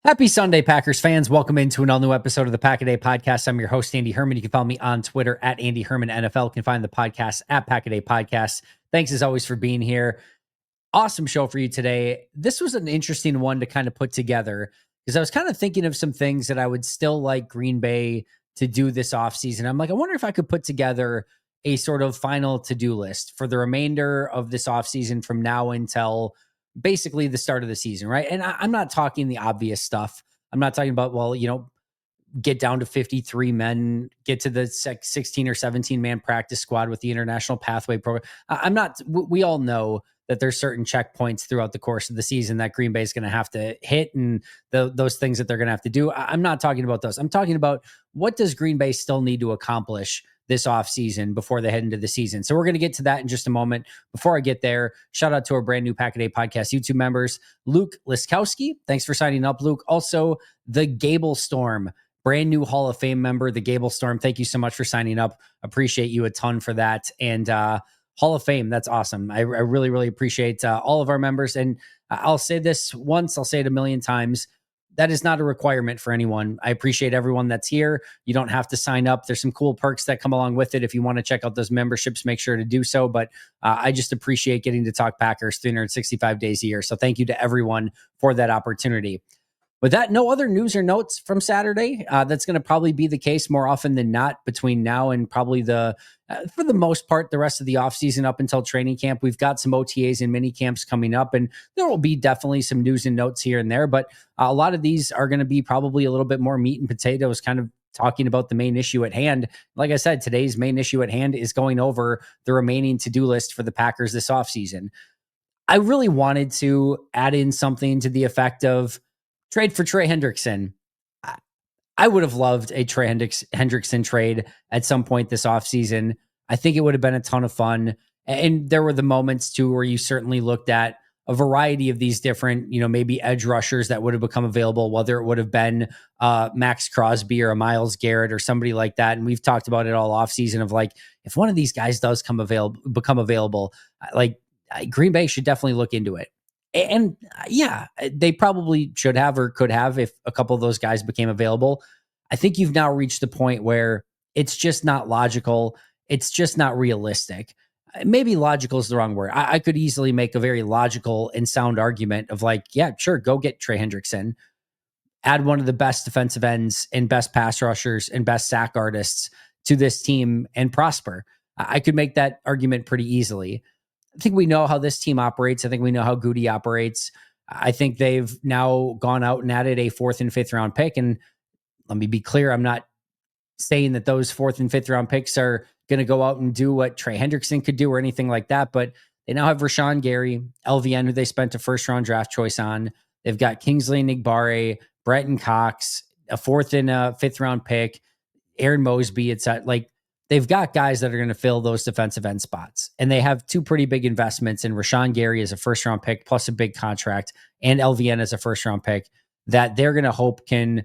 Happy Sunday, Packers fans. Welcome into an all-new episode of the Pack-A-Day Podcast. I'm your host, Andy Herman. You can follow me on Twitter at Andy Herman NFL. You can find the podcast at Pack-A-Day Podcast. Thanks, as always, for being here. Awesome show for you today. This was an interesting one to kind of put together because I was kind of thinking of some things that I would still like Green Bay to do this offseason. I'm like, I wonder if I could put together a sort of final to-do list for the remainder of this offseason from now until basically the start of the season, right? And I'm not talking the obvious stuff. I'm not talking about, get down to 53 men, get to the 16 or 17 man practice squad with the international pathway program. I'm not, we all know that there's certain checkpoints throughout the course of the season that Green Bay is going to have to hit and those things that they're going to have to do. I'm not talking about those. I'm talking about what does Green Bay still need to accomplish this offseason before they head into the season. So we're going to get to that in just a moment. Before I get there, shout out to our brand new Pack-A-Day Podcast YouTube members, Luke Liskowski. Thanks for signing up, Luke. Also, the Gable Storm, brand new Hall of Fame member, the Gable Storm. Thank you so much for signing up. Appreciate you a ton for that. And Hall of Fame, that's awesome. I really, really appreciate all of our members. And I'll say this once, I'll say it a million times. That is not a requirement for anyone. I appreciate everyone that's here. You don't have to sign up. There's some cool perks that come along with it. If you want to check out those memberships, make sure to do so. But I just appreciate getting to talk Packers 365 days a year. So thank you to everyone for that opportunity. With that, no other news or notes from Saturday. That's going to probably be the case more often than not between now and probably for the most part, the rest of the offseason up until training camp. We've got some OTAs and mini camps coming up, and there will be definitely some news and notes here and there. But a lot of these are going to be probably a little bit more meat and potatoes, kind of talking about the main issue at hand. Like I said, today's main issue at hand is going over the remaining to-do list for the Packers this offseason. I really wanted to add in something to the effect of trade for Trey Hendrickson. I would have loved a Trey Hendrickson trade at some point this offseason. I think it would have been a ton of fun. And there were the moments too where you certainly looked at a variety of these different, maybe edge rushers that would have become available, whether it would have been Max Crosby or a Myles Garrett or somebody like that. And we've talked about it all offseason of like, if one of these guys does become available, like Green Bay should definitely look into it. And yeah, they probably should have or could have if a couple of those guys became available. I think you've now reached the point where it's just not logical. It's just not realistic. Maybe logical is the wrong word. I could easily make a very logical and sound argument of like, yeah, sure, go get Trey Hendrickson. Add one of the best defensive ends and best pass rushers and best sack artists to this team and prosper. I could make that argument pretty easily. I think we know how this team operates. I think we know how Goody operates. I think they've now gone out and added a 4th and 5th round pick. And let me be clear, I'm not saying that those 4th and 5th round picks are going to go out and do what Trey Hendrickson could do or anything like that. But they now have Rashawn Gary, LVN, who they spent a 1st round draft choice on. They've got Kingsley Nigbare, Bretton Cox, a 4th and a 5th round pick, Aaron Mosby. It's like, they've got guys that are going to fill those defensive end spots. And they have 2 pretty big investments in Rashawn Gary as a 1st round pick, plus a big contract, and LVN as a 1st round pick that they're going to hope can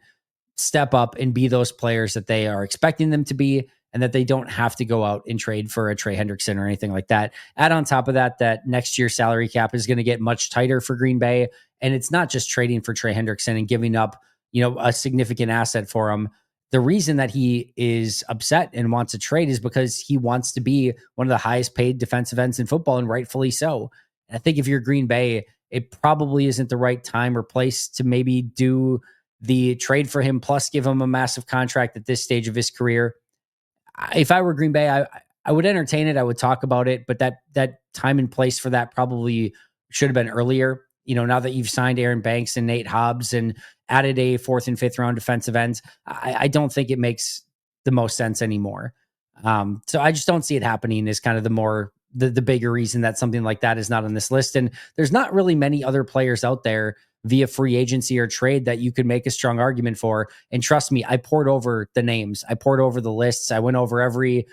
step up and be those players that they are expecting them to be, and that they don't have to go out and trade for a Trey Hendrickson or anything like that. Add on top of that, that next year's salary cap is going to get much tighter for Green Bay. And it's not just trading for Trey Hendrickson and giving up, a significant asset for him. The reason that he is upset and wants a trade is because he wants to be one of the highest paid defensive ends in football, and rightfully so. And I think if you're Green Bay, it probably isn't the right time or place to maybe do the trade for him, plus give him a massive contract at this stage of his career. If I were Green Bay, I would entertain it. I would talk about it, but that time and place for that probably should have been earlier. Now that you've signed Aaron Banks and Nate Hobbs and added a 4th and 5th round defensive ends, I don't think it makes the most sense anymore. So I just don't see it happening is kind of the bigger reason that something like that is not on this list. And there's not really many other players out there via free agency or trade that you could make a strong argument for. And trust me, I poured over the names. I poured over the lists. I went over every,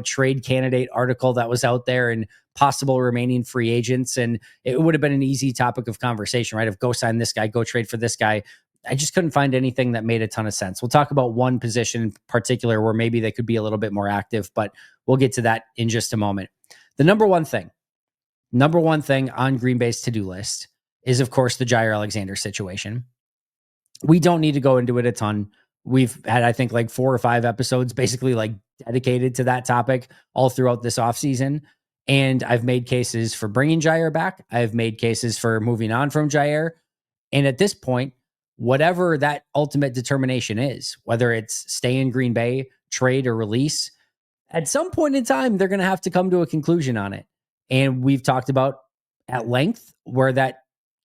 trade candidate article that was out there and possible remaining free agents. And it would have been an easy topic of conversation, right? Of go sign this guy, go trade for this guy. I just couldn't find anything that made a ton of sense. We'll talk about one position in particular where maybe they could be a little bit more active, but we'll get to that in just a moment. The number one thing on Green Bay's to-do list is, of course, the Jaire Alexander situation. We don't need to go into it a ton. We've had, I think, like 4 or 5 episodes basically like dedicated to that topic all throughout this offseason. And I've made cases for bringing Jaire back. I've made cases for moving on from Jaire. And at this point, whatever that ultimate determination is, whether it's stay in Green Bay, trade, or release, at some point in time, they're going to have to come to a conclusion on it. And we've talked about at length where that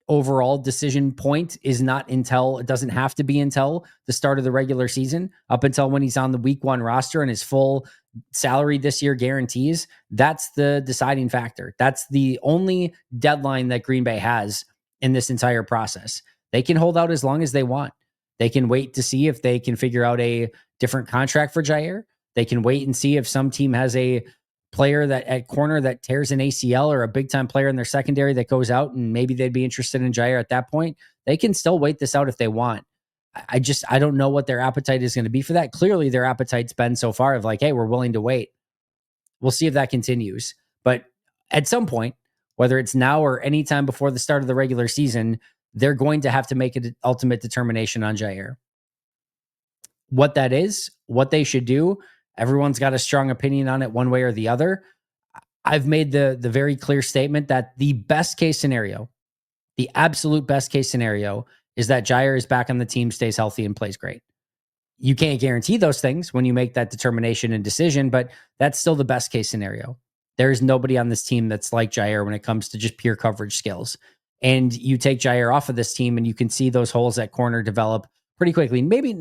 overall decision point is not until, it doesn't have to be until the start of the regular season, up until when he's on the week 1 roster and his full salary this year guarantees. That's the deciding factor. That's the only deadline that Green Bay has in this entire process. They can hold out as long as they want. They can wait to see if they can figure out a different contract for Jaire. They can wait and see if some team has a player that at corner that tears an ACL, or a big time player in their secondary that goes out, and maybe they'd be interested in Jaire at that point. They can still wait this out if they want. I don't know what their appetite is going to be for that. Clearly their appetite's been so far of like, hey, we're willing to wait. We'll see if that continues. But at some point, whether it's now or anytime before the start of the regular season, they're going to have to make an ultimate determination on Jaire. What that is, what they should do, everyone's got a strong opinion on it one way or the other. I've made the very clear statement that the best case scenario, the absolute best case scenario, is that Jaire is back on the team, stays healthy, and plays great. You can't guarantee those things when you make that determination and decision, but that's still the best case scenario. There is nobody on this team that's like Jaire when it comes to just pure coverage skills. And you take Jaire off of this team and you can see those holes at corner develop pretty quickly. Maybe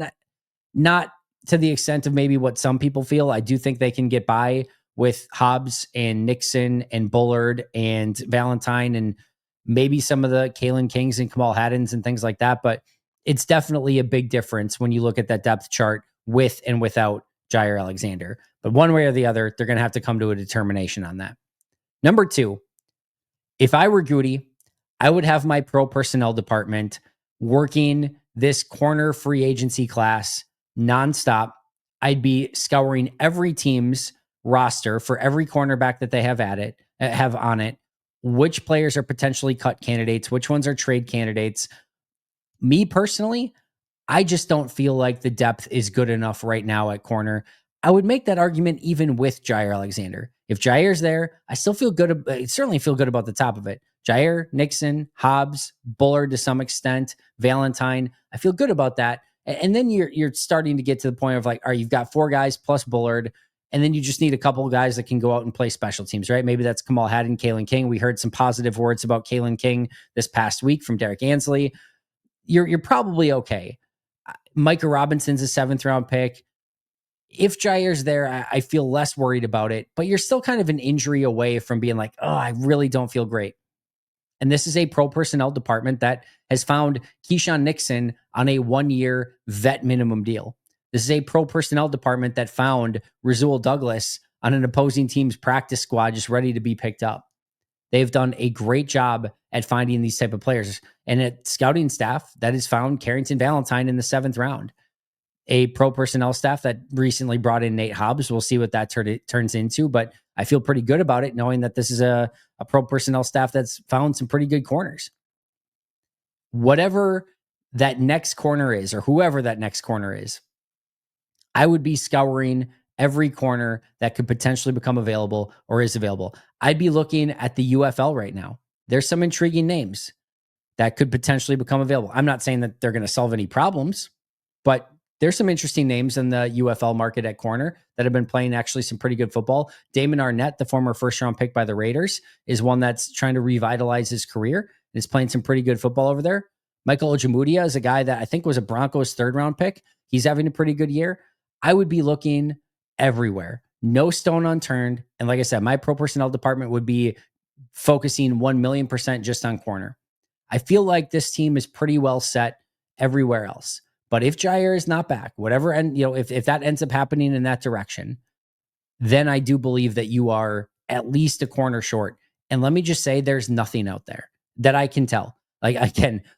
not to the extent of maybe what some people feel. I do think they can get by with Hobbs and Nixon and Bullard and Valentine and maybe some of the Kalen Kings and Kamal Haddons and things like that. But it's definitely a big difference when you look at that depth chart with and without Jaire Alexander. But one way or the other, they're going to have to come to a determination on that. Number 2, if I were Goody, I would have my pro personnel department working this corner free agency class nonstop. I'd be scouring every team's roster for every cornerback that they have on it. Which players are potentially cut candidates? Which ones are trade candidates? Me personally, I just don't feel like the depth is good enough right now at corner. I would make that argument even with Jaire Alexander. If Jaire's there, I still feel good. I certainly feel good about the top of it. Jaire, Nixon, Hobbs, Bullard to some extent, Valentine. I feel good about that. And then you're starting to get to the point of like, all right, you've got 4 guys plus Bullard, and then you just need a couple of guys that can go out and play special teams, right? Maybe that's Kamal Haddon, Kalen King. We heard some positive words about Kalen King this past week from Derek Ansley. You're probably okay. Micah Robinson's a 7th round pick. If Jaire's there, I feel less worried about it, but you're still kind of an injury away from being like, oh, I really don't feel great. And this is a pro personnel department that has found Keyshawn Nixon on a 1-year vet minimum deal. This is a pro personnel department that found Rasul Douglas on an opposing team's practice squad just ready to be picked up. They've done a great job at finding these type of players. And at scouting staff that has found Carrington Valentine in the 7th round. A pro personnel staff that recently brought in Nate Hobbs. We'll see what that turns into, but I feel pretty good about it knowing that this is a pro personnel staff that's found some pretty good corners. Whatever that next corner is, or whoever that next corner is, I would be scouring every corner that could potentially become available or is available. I'd be looking at the UFL right now. There's some intriguing names that could potentially become available. I'm not saying that they're going to solve any problems, but there's some interesting names in the UFL market at corner that have been playing actually some pretty good football. Damon Arnett, the former 1st-round pick by the Raiders, is one that's trying to revitalize his career and is playing some pretty good football over there. Michael Ojemudia is a guy that I think was a Broncos 3rd-round pick. He's having a pretty good year. I would be looking everywhere. No stone unturned. And like I said, my pro personnel department would be focusing 1,000,000% just on corner. I feel like this team is pretty well set everywhere else. But if Jaire is not back, whatever, and if that ends up happening in that direction, then I do believe that you are at least a corner short. And let me just say, there's nothing out there that I can tell. Like,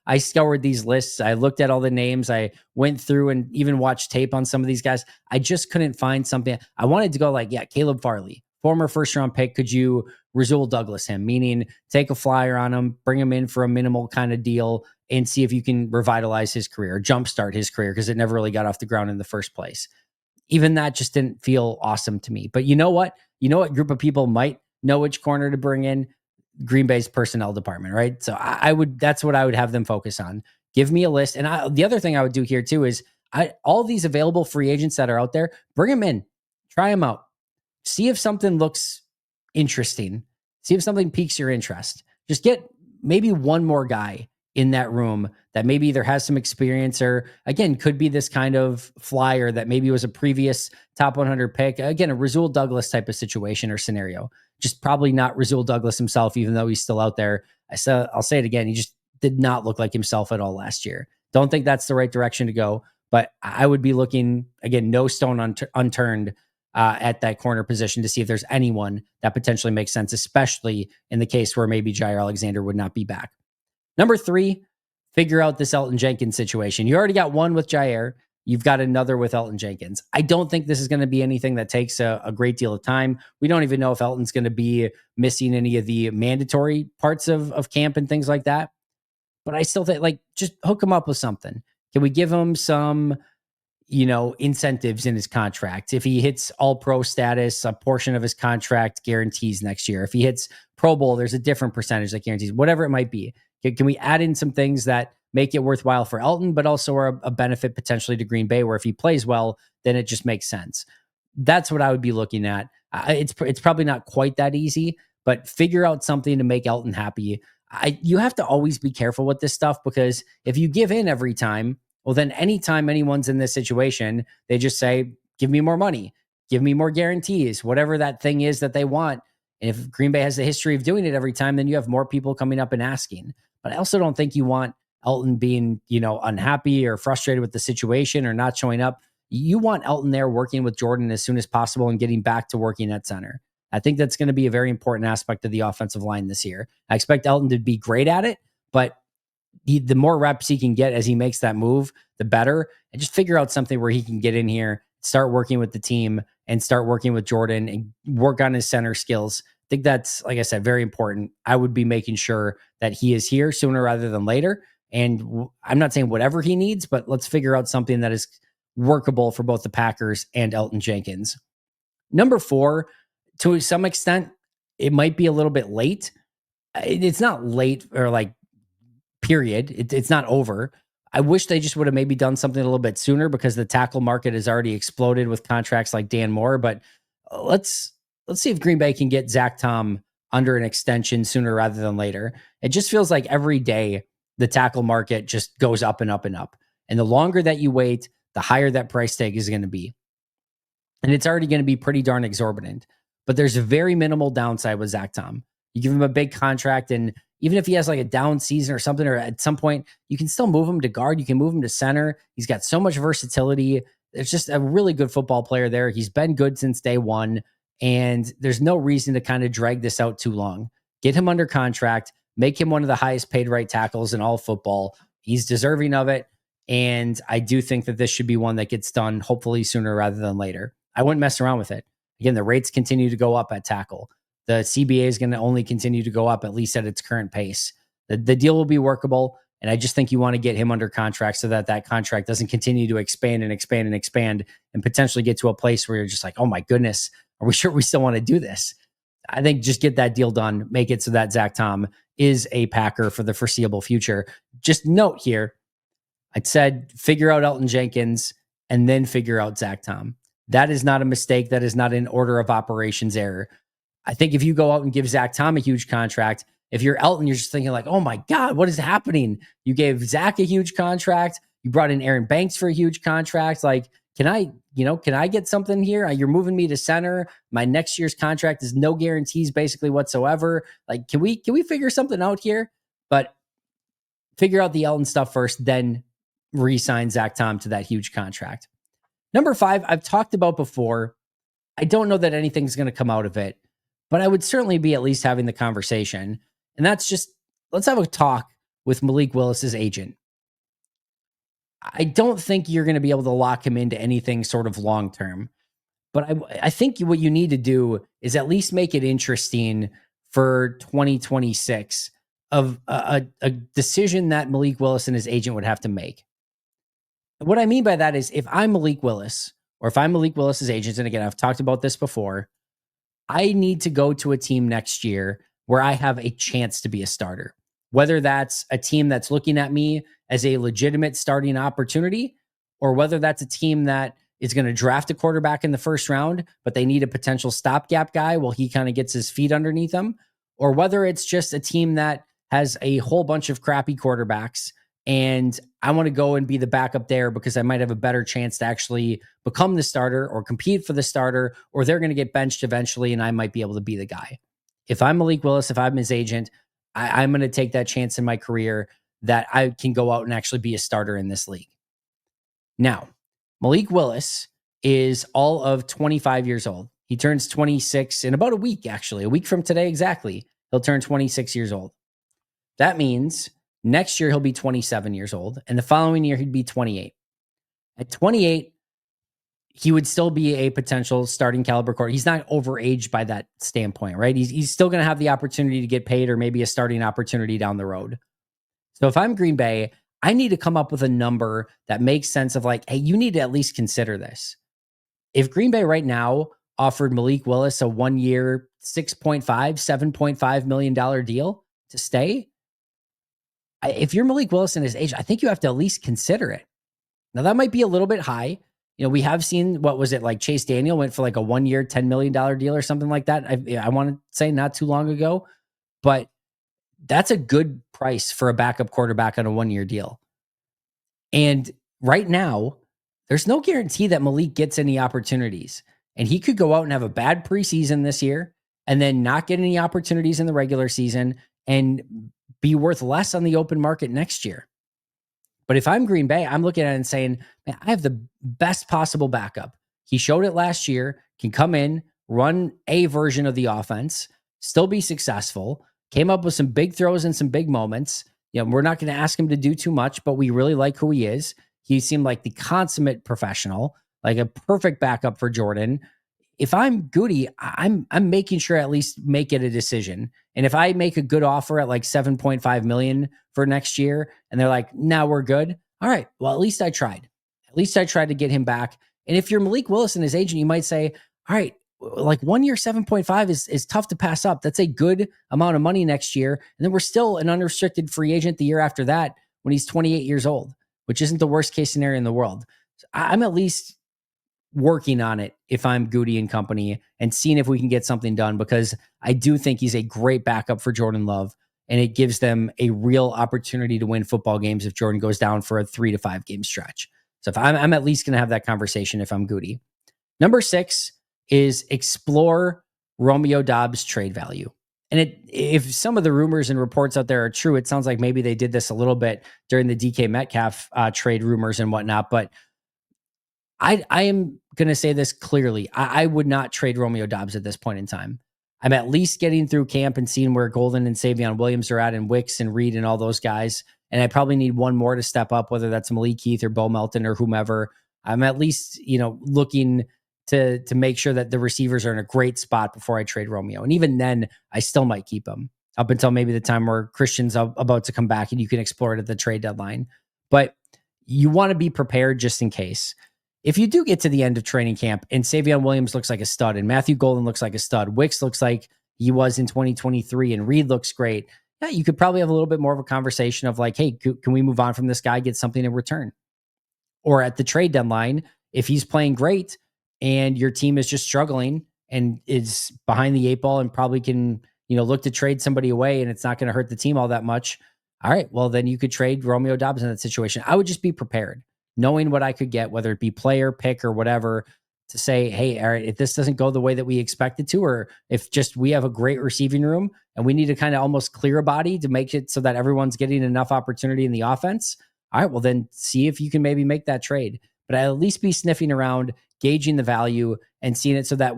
I scoured these lists. I looked at all the names. I went through and even watched tape on some of these guys. I just couldn't find something. I wanted to go like, yeah, Caleb Farley, former first round pick, could you Rasul Douglas him, meaning take a flyer on him, bring him in for a minimal kind of deal, and see if you can revitalize his career, jumpstart his career, because it never really got off the ground in the first place. Even that just didn't feel awesome to me. But you know what? You know what group of people might know which corner to bring in? Green Bay's personnel department, right? So I would, that's what I would have them focus on. Give me a list. And the other thing I would do here too is all these available free agents that are out there, bring them in, try them out, see if something looks interesting, see if something piques your interest. Just get maybe one more guy in that room that maybe either has some experience or, again, could be this kind of flyer that maybe was a previous top 100 pick. Again, a Rasul Douglas type of situation or scenario. Just probably not Rasul Douglas himself, even though he's still out there. I'll say it again. He just did not look like himself at all last year. Don't think that's the right direction to go. But I would be looking, again, no stone unturned at that corner position to see if there's anyone that potentially makes sense, especially in the case where maybe Jaire Alexander would not be back. Number 3, figure out this Elgton Jenkins situation. You already got one with Jaire. You've got another with Elgton Jenkins. I don't think this is going to be anything that takes a great deal of time. We don't even know if Elgton's going to be missing any of the mandatory parts of camp and things like that. But I still think, like, just hook him up with something. Can we give him some, incentives in his contract? If he hits all pro status, a portion of his contract guarantees next year. If he hits Pro Bowl, there's a different percentage that guarantees, whatever it might be. Can we add in some things that make it worthwhile for Elgton, but also are a benefit potentially to Green Bay, where if he plays well, then it just makes sense. That's what I would be looking at. It's probably not quite that easy, but figure out something to make Elgton happy. You have to always be careful with this stuff, because if you give in every time, well, then anytime anyone's in this situation, they just say, give me more money, give me more guarantees, whatever that thing is that they want. And if Green Bay has a history of doing it every time, then you have more people coming up and asking. But I also don't think you want Elgton being, unhappy or frustrated with the situation or not showing up. You want Elgton there working with Jordan as soon as possible and getting back to working at center. I think that's going to be a very important aspect of the offensive line this year. I expect Elgton to be great at it, but the more reps he can get as he makes that move, the better. And just figure out something where he can get in here, start working with the team, and start working with Jordan and work on his center skills. I think that's, like I said, very important. I would be making sure that he is here sooner rather than later. And I'm not saying whatever he needs, but let's figure out something that is workable for both the Packers and Elgton Jenkins. Number 4, to some extent, it might be a little bit late. It's not late or like period. It's not over. I wish they just would have maybe done something a little bit sooner, because the tackle market has already exploded with contracts like Dan Moore. But let's see if Green Bay can get Zack Tom under an extension sooner rather than later. It just feels like every day the tackle market just goes up and up and up. And the longer that you wait, the higher that price tag is going to be. And it's already going to be pretty darn exorbitant. But there's a very minimal downside with Zack Tom. You give him a big contract, and even if he has like a down season or something, or at some point, you can still move him to guard. You can move him to center. He's got so much versatility. There's just a really good football player there. He's been good since day one, and there's no reason to kind of drag this out too long. Get him under contract, make him one of the highest paid right tackles in all football. He's deserving of it. And I do think that this should be one that gets done hopefully sooner rather than later. I wouldn't mess around with it. Again, the rates continue to go up at tackle. The CBA is going to only continue to go up, at least at its current pace. The deal will be workable, and I just think you want to get him under contract so that contract doesn't continue to expand and expand and expand and potentially get to a place where you're just like, oh my goodness, are we sure we still want to do this? I think just get that deal done, make it so that Zack Tom is a Packer for the foreseeable future. Just note here, I said figure out Elgton Jenkins and then figure out Zack Tom. That is not a mistake. That is not an order of operations error. I think if you go out and give Zack Tom a huge contract, if you're Elgton, you're just thinking like, oh my God, what is happening? You gave Zack a huge contract. You brought in Aaron Banks for a huge contract. Like, can I get something here? You're moving me to center. My next year's contract is no guarantees basically whatsoever. Like, can we figure something out here? But figure out the Elgton stuff first, then re-sign Zack Tom to that huge contract. Number 5, I've talked about before. I don't know that anything's going to come out of it, but I would certainly be at least having the conversation. And that's just, let's have a talk with Malik Willis's agent. I don't think you're going to be able to lock him into anything sort of long-term, But I think what you need to do is at least make it interesting for 2026 of a decision that Malik Willis and his agent would have to make. What I mean by that is if I'm Malik Willis or if I'm Malik Willis's agent, and again, I've talked about this before, I need to go to a team next year where I have a chance to be a starter. Whether that's a team that's looking at me as a legitimate starting opportunity, or whether that's a team that is going to draft a quarterback in the first round, but they need a potential stopgap guy while he kind of gets his feet underneath him, or whether it's just a team that has a whole bunch of crappy quarterbacks and I want to go and be the backup there because I might have a better chance to actually become the starter or compete for the starter, or they're going to get benched eventually and I might be able to be the guy. If I'm Malik Willis, if I'm his agent, I'm going to take that chance in my career that I can go out and actually be a starter in this league. Now, Malik Willis is all of 25 years old. He turns 26 in about a week, actually. A week from today exactly, he'll turn 26 years old. That means next year he'll be 27 years old, and the following year he'd be 28. At 28, he would still be a potential starting caliber quarterback. He's not overaged by that standpoint, right? He's still going to have the opportunity to get paid or maybe a starting opportunity down the road. So if I'm Green Bay, I need to come up with a number that makes sense of like, hey, you need to at least consider this. If Green Bay right now offered Malik Willis a 1 year, $7.5 million deal to stay, if you're Malik Willis and his age, I think you have to at least consider it. Now that might be a little bit high. You know, we have seen, what was it, like Chase Daniel went for like a 1 year, $10 million deal or something like that. I want to say not too long ago, but that's a good price for a backup quarterback on a 1 year deal. And right now, there's no guarantee that Malik gets any opportunities. And he could go out and have a bad preseason this year and then not get any opportunities in the regular season and be worth less on the open market next year. But if I'm Green Bay, I'm looking at it and saying, man, I have the best possible backup. He showed it last year, can come in, run a version of the offense, still be successful, came up with some big throws and some big moments. You know, we're not going to ask him to do too much, but we really like who he is. He seemed like the consummate professional, like a perfect backup for Jordan. If I'm Goody, I'm making sure at least make it a decision. And if I make a good offer at like 7.5 million for next year and they're like, nah, we're good. All right, well, at least I tried. At least I tried to get him back. And if you're Malik Willis and his agent, you might say, all right, like 1 year, 7.5 is tough to pass up. That's a good amount of money next year. And then we're still an unrestricted free agent the year after that when he's 28 years old, which isn't the worst case scenario in the world. So I'm at least working on it if I'm Goody and company and seeing if we can get something done, because I do think he's a great backup for Jordan Love, and it gives them a real opportunity to win football games if Jordan goes down for a 3 to 5 game stretch. So if I'm at least going to have that conversation if I'm Goody. Number 6 is explore Romeo Doubs trade value. And if some of the rumors and reports out there are true, it sounds like maybe they did this a little bit during the DK Metcalf trade rumors and whatnot, but I am going to say this clearly. I would not trade Romeo Doubs at this point in time. I'm at least getting through camp and seeing where Golden and Savion Williams are at, and Wicks and Reed and all those guys. And I probably need one more to step up, whether that's Malik Heath or Bo Melton or whomever. I'm at least, looking to make sure that the receivers are in a great spot before I trade Romeo. And even then, I still might keep him up until maybe the time where Christian's about to come back and you can explore it at the trade deadline. But you want to be prepared just in case. If you do get to the end of training camp and Savion Williams looks like a stud and Matthew Golden looks like a stud, Wicks looks like he was in 2023 and Reed looks great, yeah, you could probably have a little bit more of a conversation of like, hey, can we move on from this guy, get something in return? Or at the trade deadline, if he's playing great and your team is just struggling and is behind the 8 ball and probably can, look to trade somebody away and it's not going to hurt the team all that much. All right, well, then you could trade Romeo Doubs in that situation. I would just be prepared, knowing what I could get, whether it be player, pick, or whatever, to say, hey, all right, if this doesn't go the way that we expect it to, or if just we have a great receiving room and we need to kind of almost clear a body to make it so that everyone's getting enough opportunity in the offense, all right, well, then see if you can maybe make that trade. But I'll at least be sniffing around, gauging the value, and seeing it so that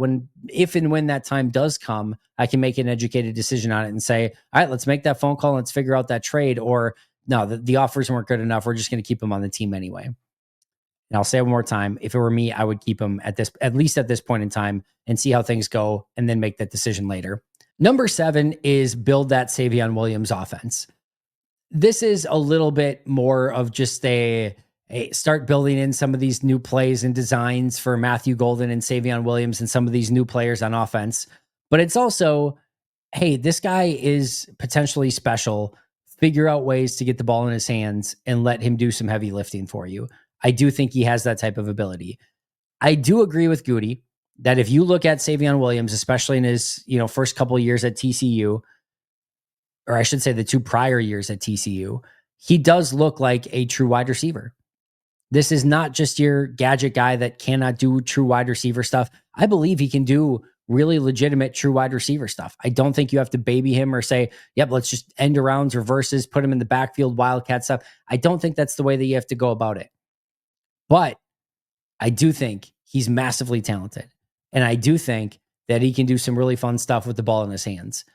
if and when that time does come, I can make an educated decision on it and say, all right, let's make that phone call and let's figure out that trade. Or no, the offers weren't good enough. We're just going to keep them on the team anyway. And I'll say it one more time. If it were me, I would keep him at least at this point in time, and see how things go and then make that decision later. Number 7 is build that Savion Williams offense. This is a little bit more of just a start building in some of these new plays and designs for Matthew Golden and Savion Williams and some of these new players on offense. But it's also, hey, this guy is potentially special. Figure out ways to get the ball in his hands and let him do some heavy lifting for you. I do think he has that type of ability. I do agree with Goody that if you look at Savion Williams, especially in his first couple of years at TCU, or I should say the 2 prior years at TCU, he does look like a true wide receiver. This is not just your gadget guy that cannot do true wide receiver stuff. I believe he can do really legitimate true wide receiver stuff. I don't think you have to baby him or say, yep, let's just end arounds, reverses, put him in the backfield, wildcat stuff. I don't think that's the way that you have to go about it. But I do think he's massively talented. And I do think that he can do some really fun stuff with the ball in his hands.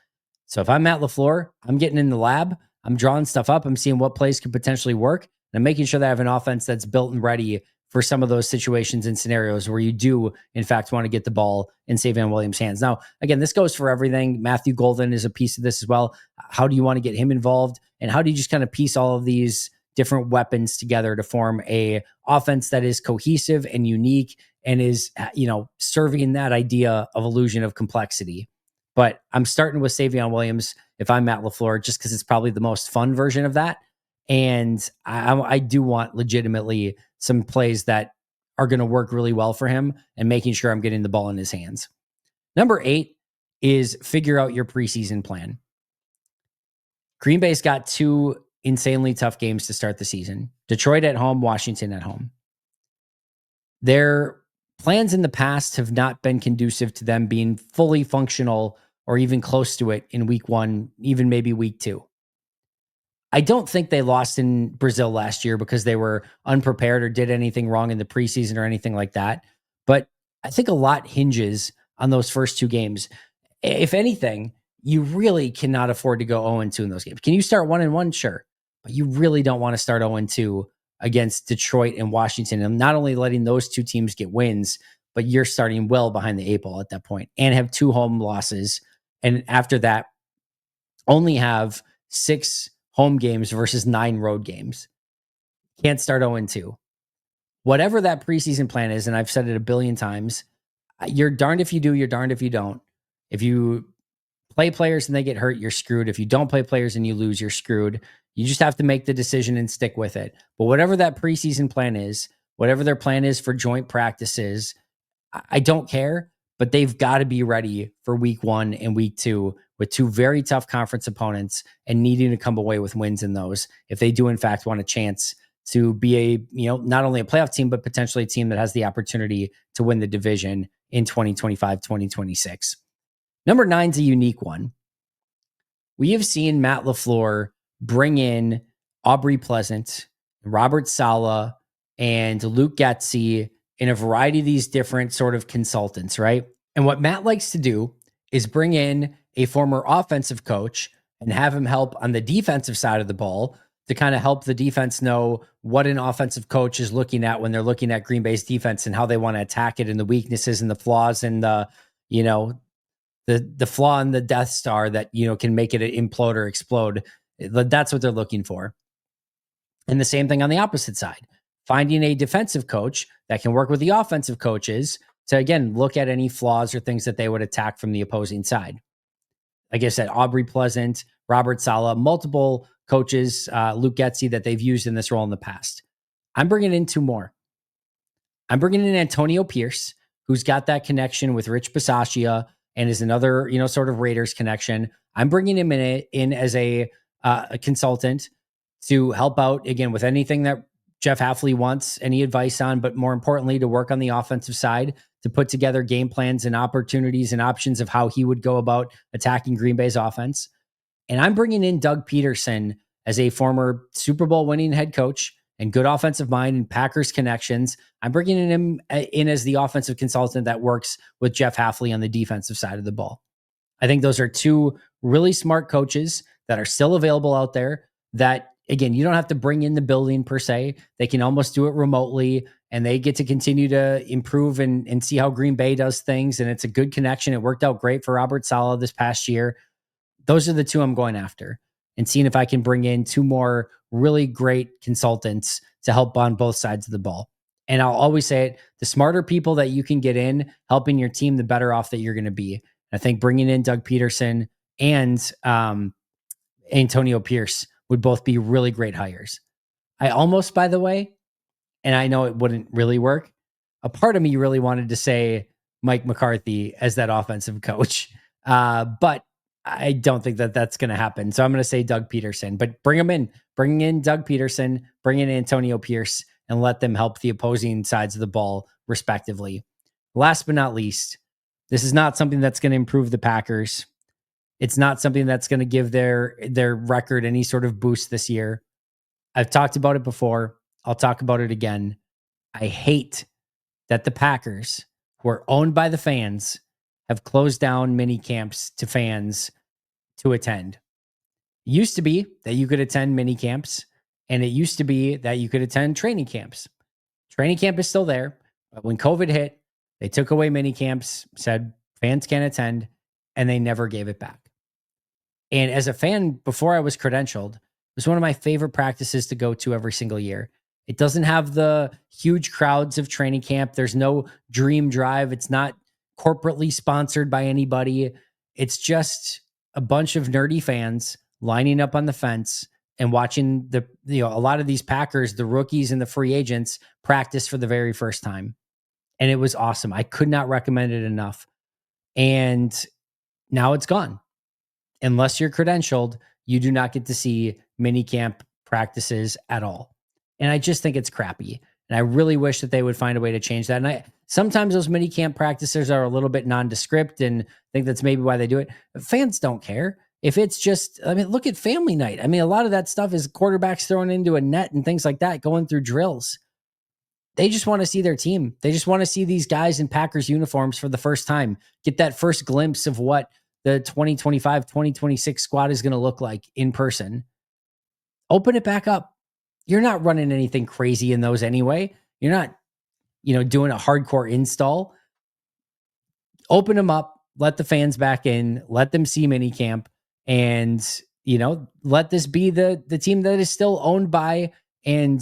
So if I'm Matt LaFleur, I'm getting in the lab, I'm drawing stuff up, I'm seeing what plays could potentially work, and I'm making sure that I have an offense that's built and ready for some of those situations and scenarios where you do, in fact, want to get the ball in Savion Williams' hands. Now, again, this goes for everything. Matthew Golden is a piece of this as well. How do you want to get him involved? And how do you just kind of piece all of these different weapons together to form a offense that is cohesive and unique and is, serving that idea of illusion of complexity? But I'm starting with Savion Williams if I'm Matt LaFleur, just because it's probably the most fun version of that. And I do want legitimately some plays that are going to work really well for him and making sure I'm getting the ball in his hands. Number 8 is figure out your preseason plan. Green Bay's got 2 insanely tough games to start the season. Detroit at home, Washington at home. Their plans in the past have not been conducive to them being fully functional or even close to it in week 1, even maybe week 2. I don't think they lost in Brazil last year because they were unprepared or did anything wrong in the preseason or anything like that. But I think a lot hinges on those first 2 games. If anything, you really cannot afford to go 0-2 in those games. Can you start 1-1? Sure. But you really don't want to start 0-2 against Detroit and Washington. And not only letting those 2 teams get wins, but you're starting well behind the 8 ball at that point and have 2 home losses. And after that, only have 6 home games versus 9 road games. Can't start 0-2. Whatever that preseason plan is, and I've said it a billion times, you're darned if you do, you're darned if you don't. If you play players and they get hurt, you're screwed. If you don't play players and you lose, you're screwed. You just have to make the decision and stick with it. But whatever that preseason plan is, whatever their plan is for joint practices, I don't care, but they've got to be ready for week 1 and week 2 with 2 very tough conference opponents and needing to come away with wins in those if they do in fact want a chance to be a, not only a playoff team, but potentially a team that has the opportunity to win the division in 2025, 2026. Number 9 is a unique one. We have seen Matt LaFleur bring in Aubrey Pleasant, Robert Saleh, and Luke Getsy in a variety of these different sort of consultants, right? And what Matt likes to do is bring in a former offensive coach and have him help on the defensive side of the ball to kind of help the defense know what an offensive coach is looking at when they're looking at Green Bay's defense and how they want to attack it and the weaknesses and the flaws and the flaw in the Death Star that, can make it implode or explode. That's what they're looking for. And the same thing on the opposite side, finding a defensive coach that can work with the offensive coaches to, again, look at any flaws or things that they would attack from the opposing side. Like I said, Aubrey Pleasant, Robert Saleh, multiple coaches, Luke Getsy, that they've used in this role in the past. I'm bringing in 2 more. I'm bringing in Antonio Pierce, who's got that connection with Rich Bisaccia and is another, sort of Raiders connection. I'm bringing him in as a consultant to help out, again, with anything that Jeff Hafley wants any advice on, but more importantly, to work on the offensive side, to put together game plans and opportunities and options of how he would go about attacking Green Bay's offense. And I'm bringing in Doug Peterson as a former Super Bowl winning head coach and good offensive mind and Packers connections. I'm bringing him in as the offensive consultant that works with Jeff Hafley on the defensive side of the ball. I think those are 2 really smart coaches that are still available out there that, again, you don't have to bring in the building per se. They can almost do it remotely and they get to continue to improve and see how Green Bay does things. And it's a good connection. It worked out great for Robert Saleh this past year. Those are the two I'm going after, and seeing if I can bring in two more really great consultants to help on both sides of the ball. And I'll always say it, the smarter people that you can get in helping your team, the better off that you're going to be. I think bringing in Doug Peterson and Antonio Pierce would both be really great hires. I almost, by the way, and I know it wouldn't really work, a part of me really wanted to say Mike McCarthy as that offensive coach. But I don't think that that's going to happen. So I'm going to say Doug Peterson, but bring in Doug Peterson, bring in Antonio Pierce, and let them help the opposing sides of the ball respectively. Last but not least, this is not something that's going to improve the Packers. It's not something that's going to give their record any sort of boost this year. I've talked about it before. I'll talk about it again. I hate that the Packers, who are owned by the fans, have closed down mini camps to fans to attend. It used to be that you could attend mini camps, and it used to be that you could attend training camps. Training camp is still there. But when COVID hit, they took away mini camps, said fans can't attend, and they never gave it back. And as a fan, before I was credentialed, it was one of my favorite practices to go to every single year. It doesn't have the huge crowds of training camp. There's no dream drive. It's not corporately sponsored by anybody. It's just a bunch of nerdy fans lining up on the fence and watching a lot of these Packers, the rookies and the free agents, practice for the very first time. And it was awesome. I could not recommend it enough. And now it's gone. Unless you're credentialed, you do not get to see mini camp practices at all. And I just think it's crappy. And I really wish that they would find a way to change that. And sometimes those mini camp practices are a little bit nondescript, and I think that's maybe why they do it. Fans don't care. If it's just, look at family night. A lot of that stuff is quarterbacks thrown into a net and things like that, going through drills. They just want to see their team. They just want to see these guys in Packers uniforms for the first time, get that first glimpse of what the 2025, 2026 squad is going to look like in person. Open it back up. You're not running anything crazy in those anyway. You're not, doing a hardcore install. Open them up, let the fans back in, let them see minicamp, and, let this be the team that is still owned by and,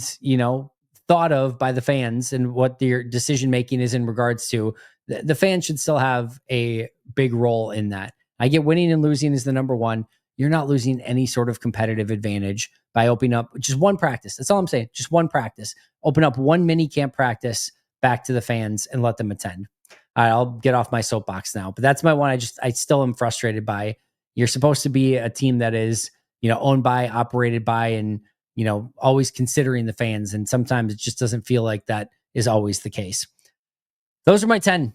thought of by the fans, and what their decision making is in regards to. The fans should still have a big role in that. I get winning and losing is the number one. You're not losing any sort of competitive advantage by opening up just one practice. That's all I'm saying. Just one practice. Open up one mini camp practice back to the fans and let them attend. All right, I'll get off my soapbox now, but that's my one. I still am frustrated by. You're supposed to be a team that is, owned by, operated by, and, always considering the fans. And sometimes it just doesn't feel like that is always the case. Those are my 10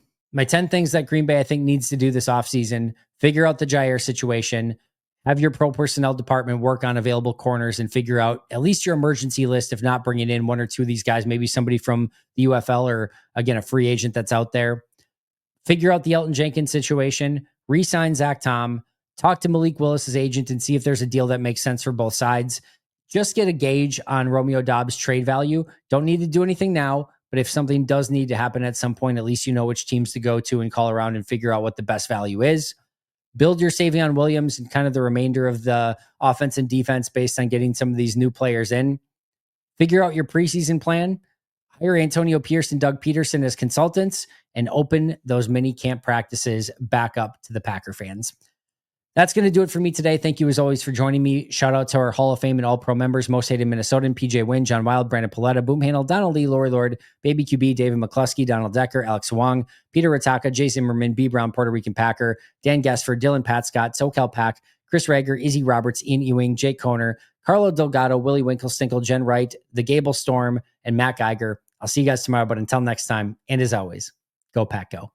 things that Green Bay, I think, needs to do this offseason. Figure out the Jaire situation. Have your pro personnel department work on available corners and figure out at least your emergency list, if not bringing in one or two of these guys, maybe somebody from the UFL or, again, a free agent that's out there. Figure out the Elton Jenkins situation. Re-sign Zack Tom. Talk to Malik Willis's agent and see if there's a deal that makes sense for both sides. Just get a gauge on Romeo Doubs' trade value. Don't need to do anything now, but if something does need to happen at some point, at least you know which teams to go to and call around and figure out what the best value is. Build your Savion Williams and kind of the remainder of the offense and defense based on getting some of these new players in. Figure out your preseason plan. Hire Antonio Pierce and Doug Peterson as consultants and open those mini camp practices back up to the Packer fans. That's going to do it for me today. Thank you as always for joining me. Shout out to our Hall of Fame and All-Pro members, Most Hated Minnesotan, PJ Wynn, John Wild, Brandon Paletta, Boom Handle, Donald Lee, Lori Lord, Baby QB, David McCluskey, Donald Decker, Alex Wong, Peter Ritaka, Jay Zimmerman, B. Brown, Puerto Rican Packer, Dan Gessford, Dylan Pat Scott, SoCal Pack, Chris Rager, Izzy Roberts, Ian Ewing, Jake Koner, Carlo Delgado, Willie Winkle-Stinkle, Jen Wright, The Gable Storm, and Matt Geiger. I'll see you guys tomorrow, but until next time, and as always, go Pack Go.